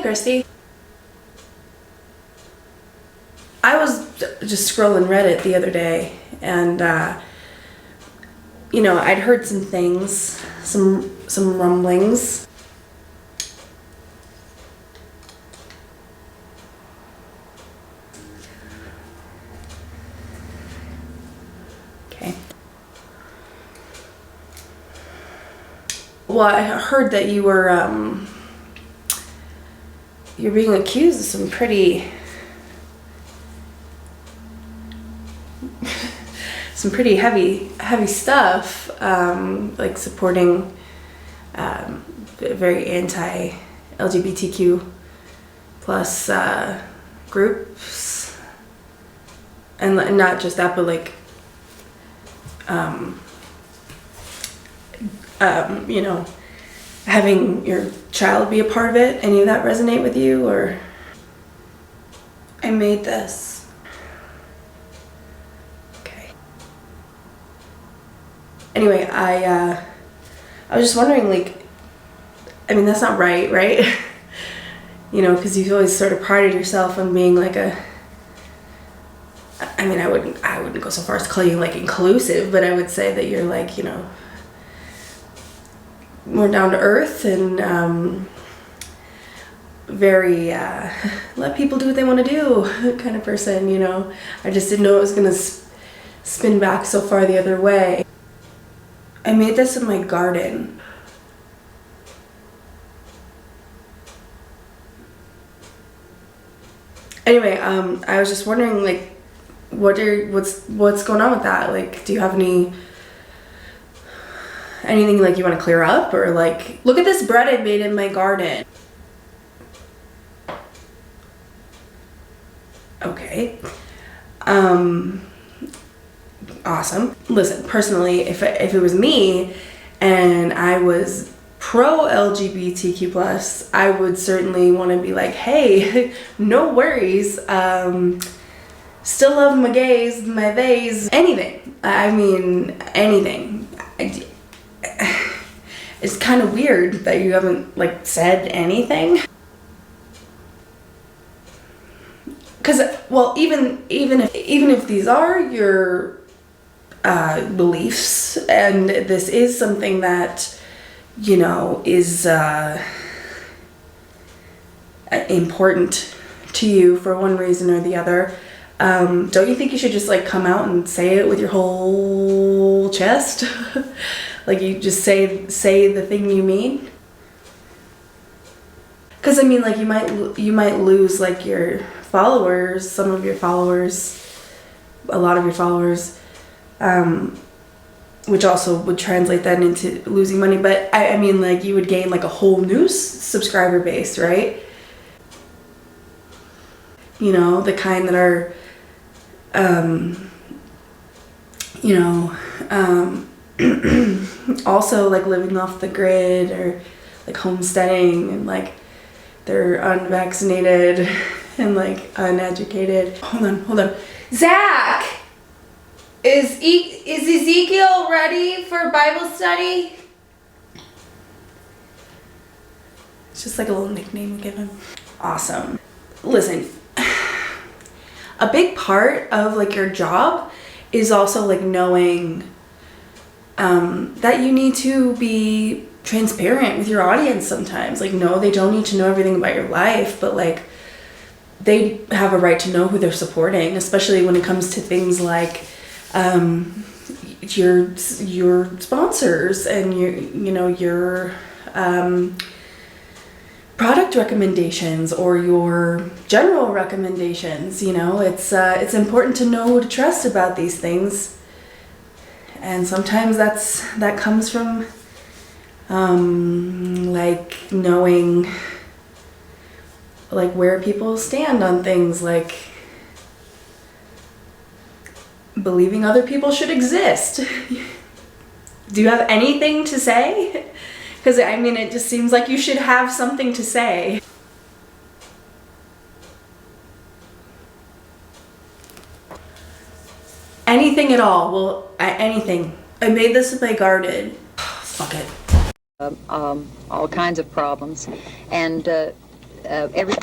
Christy. I was just scrolling Reddit the other day, and you know, I'd heard some things, some rumblings. Okay. Well, I heard that you were you're being accused of some pretty heavy stuff, like supporting very anti-LGBTQ plus groups, and not just that, but like you know, having your child be a part of it. Any of that resonate with you? Or I made this. Okay. Anyway, I was just wondering, like, I mean, that's not right? You know, because you've always sort of prided yourself on being like I mean, I wouldn't go so far as to call you like inclusive, but I would say that you're like, you know, more down to earth and very let people do what they want to do kind of person, you know. I just didn't know it was gonna spin back so far the other way. I made this in my garden. Anyway, I was just wondering, like, what's going on with that? Like, do you have anything like you want to clear up, or like, look at this bread I made in my garden. Okay. Awesome. Listen, personally, if it was me and I was pro LGBTQ plus, I would certainly want to be like, hey, no worries. Still love my gays, my theys, anything. I mean, anything. It's kind of weird that you haven't like said anything. Because, well, even if these are your beliefs, and this is something that, you know, is important to you for one reason or the other, don't you think you should just like come out and say it with your whole chest? Like, you just say the thing you mean? Because I mean, like, you might lose like your followers, some of your followers, a lot of your followers, which also would translate that into losing money. But I mean, like, you would gain like a whole new subscriber base, right? You know, the kind that are, you know, also like living off the grid, or like homesteading, and like they're unvaccinated and like uneducated. Hold on. Zach! Is Ezekiel ready for Bible study? It's just like a little nickname we give him. Awesome. Listen, a big part of like your job is also like knowing that you need to be transparent with your audience sometimes. Like, no, they don't need to know everything about your life, but like, they have a right to know who they're supporting, especially when it comes to things like your sponsors and your product recommendations or your general recommendations. You know, it's important to know who to trust about these things, and sometimes that comes from like knowing like where people stand on things, like believing other people should exist. Do you have anything to say? Because I mean, it just seems like you should have something to say. Anything at all. Well, anything. I made this in my garden. Fuck it. All kinds of problems, and every